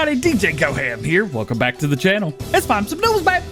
everybody, DjGoHam here. Welcome back to the channel. Let's find some news, babe.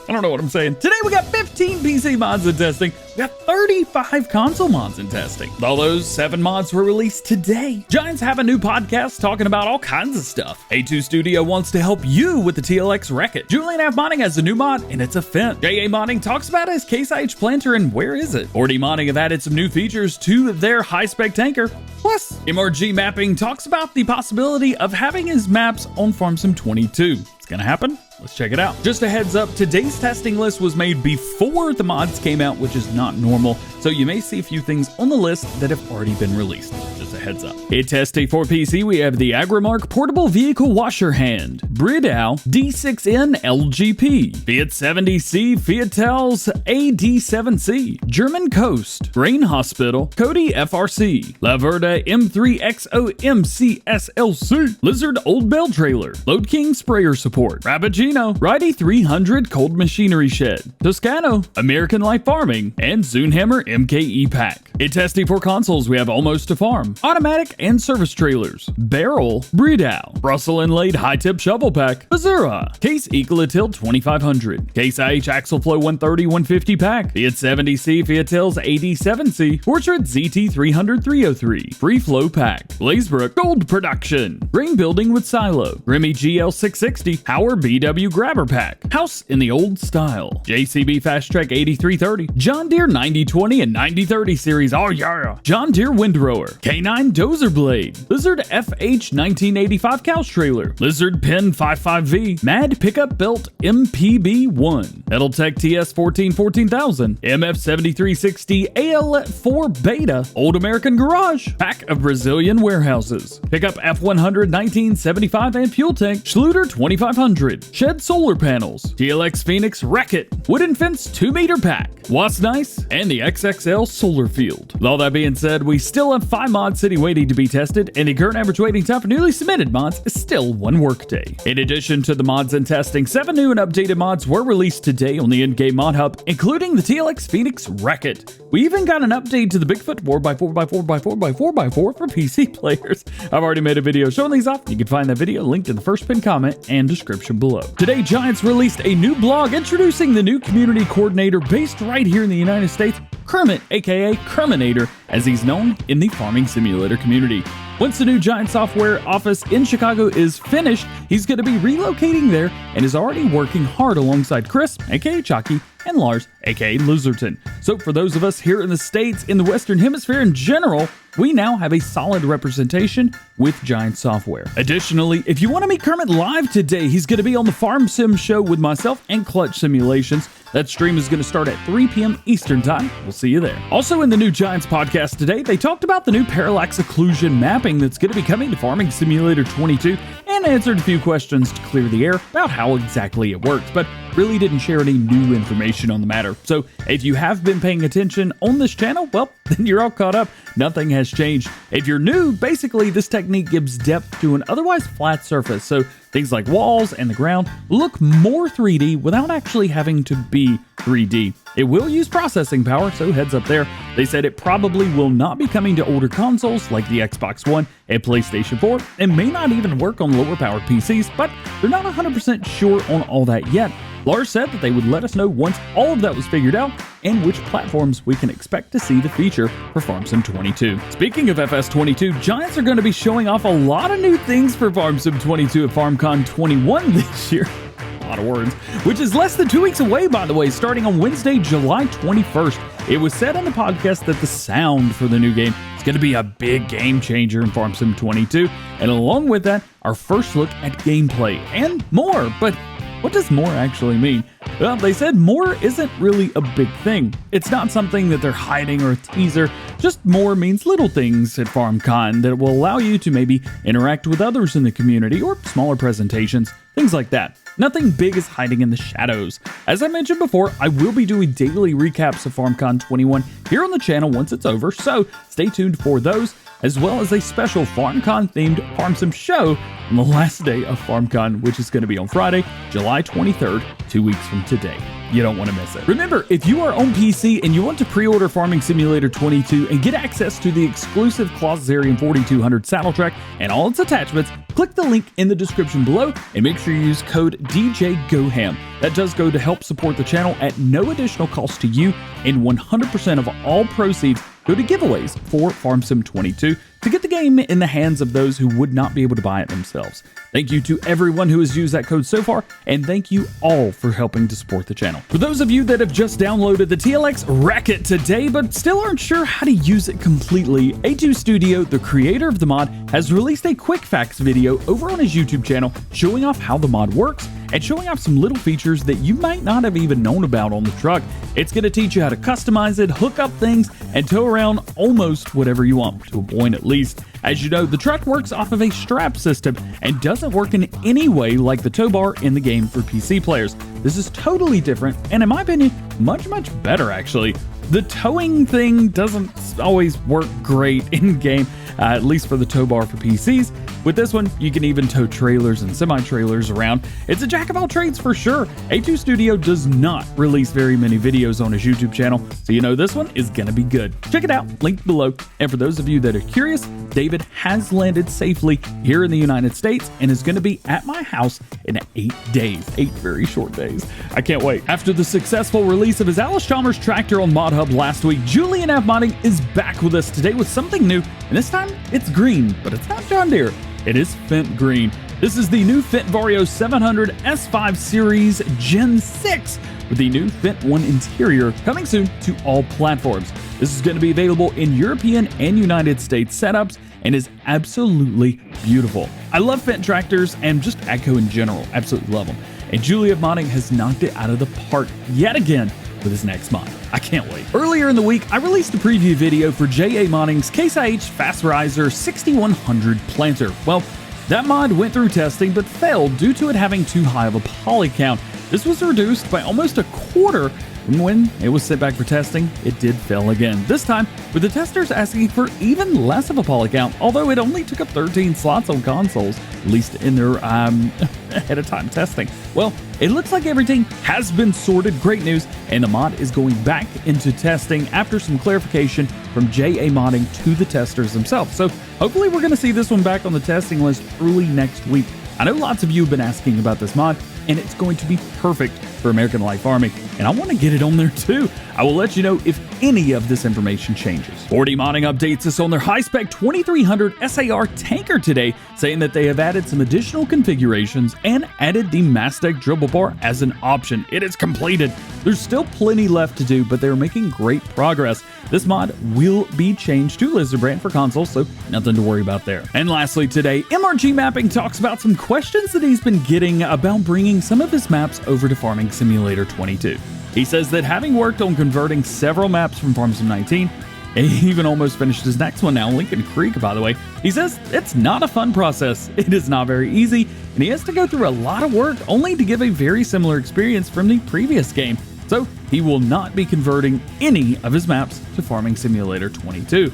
I don't know what I'm saying. Today we got 15 PC mods in testing. We got 35 console mods in testing. All those 7 mods were released today. Giants have a new podcast talking about all kinds of stuff. A2 Studio wants to help you with the TLX Wrecker. Julian Modding has a new mod, and it's a Fendt. JA Modding talks about his Case IH planter and where is it. 4D Modding have added some new features to their HiSpec tanker. Plus, MRG Mapping talks about the possibility of having his maps on FarmSim22. It's gonna happen? Let's check it out. Just a heads up, today's testing list was made before the mods came out, which is not normal, so you may see a few things on the list that have already been released. Just a heads up. In testing for PC, we have the Agrimark Portable Vehicle Washer Hand, Bridau D6N LGP, Fiat 70C Fiatel's AD7C, German Coast, Brain Hospital, Cody FRC, Laverda M3XO MCSLC, Lizard Old Bell Trailer, Load King Sprayer Support, Rapagino, Righty 300 Cold Machinery Shed, Toscano, American Life Farming, and Zoonhammer MKE Pack. In testing for consoles, we have Almost to Farm, Automatic and Service Trailers, Barrel, Bridau, Brussels Inlaid High Tip Shovel Pack, Azura, Case Equalatil 2500, Case IH Axle Flow 130-150 Pack, Fiat 70C Fiatel's AD7C, Portrait ZT 300-303, Free Flow Pack, Blazebrook Gold Production, Grain Building with Silo, Remy GL 660, Hauer BW Grabber Pack, House in the Old Style, JCB Fast Trek 8330, John Deere 9020 and 9030 series, oh yeah, John Deere Windrower, K9 Dozer Blade, Lizard FH1985 Couch Trailer, Lizard Pen 55V, Mad Pickup Belt MPB1, Metaltech TS 14000, MF7360 AL4 Beta, Old American Garage, Pack of Brazilian Warehouses, Pickup F100 1975 and Fuel Tank, Schluter 2500, Shed Solar Panels, TLX Phoenix Wreck-It, Wooden Fence 2-meter Pack, What's Nice, and the XXL Solar Field. With all that being said, we still have 5 mods sitting waiting to be tested, and the current average waiting time for newly submitted mods is still 1 workday. In addition to the mods in testing, 7 new and updated mods were released today on the in-game mod hub, including the TLX Phoenix Wreck-It. We even got an update to the Bigfoot 4x4x4x4x4x4 for PC players. I've already made a video showing these off. You can find that video linked in the first pinned comment and description below. Today, Giants released a new blog introducing the new community coordinator based right here in the United States, Kermit, aka Kerminator, as he's known in the farming simulator community. Once the new Giant software office in Chicago is finished, he's going to be relocating there and is already working hard alongside Chris, aka Chalky, and Lars, aka Lizerton. So for those of us here in the States, in the Western Hemisphere in general, we now have a solid representation with Giant software. Additionally, if you want to meet Kermit live today, he's going to be on the Farm Sim show with myself and Clutch Simulations. That stream is going to start at 3 p.m. Eastern Time. We'll see you there. Also in the new Giants podcast today, they talked about the new parallax occlusion mapping that's going to be coming to Farming Simulator 22 and answered a few questions to clear the air about how exactly it works, but really didn't share any new information on the matter. So if you have been paying attention on this channel, well, then you're all caught up. Nothing has changed. If you're new, basically this technique gives depth to an otherwise flat surface, so things like walls and the ground look more 3D without actually having to be 3D. It will use processing power, so heads up there. They said it probably will not be coming to older consoles like the Xbox One and PlayStation 4, and may not even work on lower powered PCs, but they're not 100% sure on all that yet. Lars said that they would let us know once all of that was figured out and which platforms we can expect to see the feature for FarmSim 22. Speaking of FS22, Giants are going to be showing off a lot of new things for FarmSim 22 at FarmCon 21 this year. A lot of words, which is less than 2 weeks away, by the way, starting on Wednesday, July 21st. It was said on the podcast that the sound for the new game is going to be a big game changer in FarmSim 22, and along with that, our first look at gameplay and more. But what does more actually mean? Well, they said more isn't really a big thing. It's not something that they're hiding or a teaser. Just more means little things at FarmCon that will allow you to maybe interact with others in the community or smaller presentations, things like that. Nothing big is hiding in the shadows. As I mentioned before, I will be doing daily recaps of FarmCon 21 here on the channel once it's over, so stay tuned for those, as well as a special FarmCon themed FarmSim show on the last day of FarmCon, which is going to be on Friday, July 23rd, 2 weeks from today. You don't want to miss it. Remember, if you are on PC and you want to pre-order Farming Simulator 22 and get access to the exclusive Closet Zarian 4200 saddle track and all its attachments, click the link in the description below and make sure you use code DjGoHam. That does go to help support the channel at no additional cost to you, and 100% of all proceeds go to giveaways for Farm Sim 22 to get the game in the hands of those who would not be able to buy it themselves. Thank you to everyone who has used that code so far, and thank you all for helping to support the channel. For those of you that have just downloaded the TLX Wrecker today but still aren't sure how to use it completely, A2 Studio, the creator of the mod, has released a quick facts video over on his YouTube channel showing off how the mod works and showing off some little features that you might not have even known about on the truck. It's going to teach you how to customize it, hook up things, and tow around almost whatever you want, to a point at least. As you know, the truck works off of a strap system and doesn't work in any way like the tow bar in the game for PC players. This is totally different, and in my opinion, much better actually. The towing thing doesn't always work great in game, at least for the tow bar for PCs. With this one, you can even tow trailers and semi-trailers around. It's a jack of all trades for sure. A2 Studio does not release very many videos on his YouTube channel, so you know this one is gonna be good. Check it out, linked below. And for those of you that are curious, David has landed safely here in the United States and is gonna be at my house in 8 days. 8 very short days. I can't wait. After the successful release of his Alice Chalmers tractor on Mod Hub last week, Julian F Modding is back with us today with something new, and this time it's green, but it's not John Deere. It is Fendt green. This is the new Fendt Vario 700 S5 Series Gen 6 with the new Fendt 1 interior coming soon to all platforms. This is going to be available in European and United States setups and is absolutely beautiful. I love Fendt tractors and just AGCO in general. Absolutely love them. And Julian Modding has knocked it out of the park yet again with his next mod. I can't wait. Earlier in the week, I released a preview video for JA Modding's Case IH Fast Riser 6100 planter. Well, that mod went through testing but failed due to it having too high of a poly count. This was reduced by almost a quarter, and when it was sent back for testing, it did fail again. This time, with the testers asking for even less of a poly count, although it only took up 13 slots on consoles, at least in their ahead of time testing. Well, it looks like everything has been sorted. Great news, and the mod is going back into testing after some clarification from JA Modding to the testers themselves. So hopefully we're going to see this one back on the testing list early next week. I know lots of you have been asking about this mod, and it's going to be perfect for American Light Farming, and I want to get it on there too. I will let you know if any of this information changes. 4D Modding updates us on their HiSpec 2300 SAR tanker today, saying that they have added some additional configurations and added the Mastec dribble bar as an option. It is completed. There's still plenty left to do, but they're making great progress. This mod will be changed to Lizard Brand for consoles, so nothing to worry about there. And lastly today, MRG Mapping talks about some questions that he's been getting about bringing some of his maps over to Farming Simulator 22. He says that having worked on converting several maps from Farm Sim 19, and he even almost finished his next one now, Lincoln Creek, by the way, he says it's not a fun process. It is not very easy, and he has to go through a lot of work only to give a very similar experience from the previous game. So he will not be converting any of his maps to Farming Simulator 22.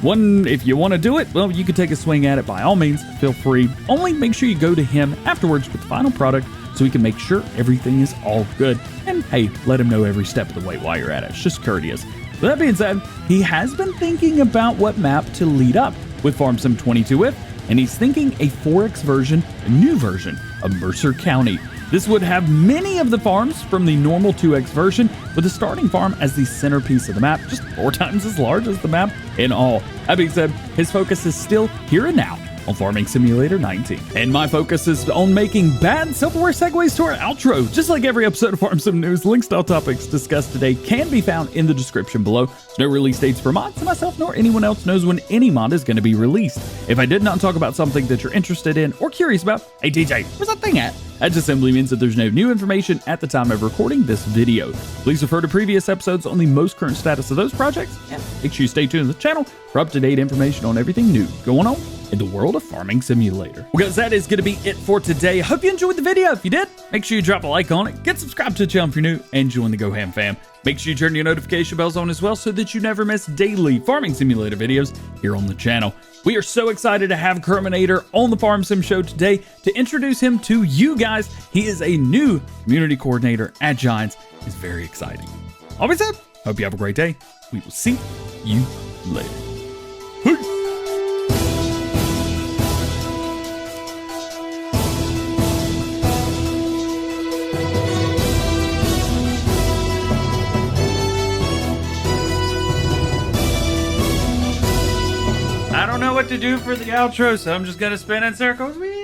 If you want to do it, well, you can take a swing at it by all means, feel free. Only make sure you go to him afterwards with the final product so he can make sure everything is all good. And hey, let him know every step of the way while you're at it. It's just courteous. With that being said, he has been thinking about what map to lead up with Farm Sim 22 with, and he's thinking a 4X version, a new version of Mercer County. This would have many of the farms from the normal 2X version, with the starting farm as the centerpiece of the map, just 4 times as large as the map in all. That being said, his focus is still here and now on Farming Simulator 19. And my focus is on making bad silverware segues to our outro. Just like every episode of Farm Sim News, links to all topics discussed today can be found in the description below. There's no release dates for mods, and myself nor anyone else knows when any mod is going to be released. If I did not talk about something that you're interested in or curious about, hey DJ, where's that thing at? That just simply means that there's no new information at the time of recording this video. Please refer to previous episodes on the most current status of those projects, and make sure you stay tuned to the channel for up-to-date information on everything new going on in the world of Farming Simulator. Well guys, that is going to be it for today. I hope you enjoyed the video. If you did, make sure you drop a like on it, get subscribed to the channel if you're new, and join the GoHam fam. Make sure you turn your notification bells on as well so that you never miss daily Farming Simulator videos here on the channel. We are so excited to have Kerminator on the Farm Sim Show today to introduce him to you guys. He is a new community coordinator at Giants. It's very exciting. All that said, hope you have a great day. We will see you later. Peace. what to do for the outro, so I'm just gonna spin in circles. Whee!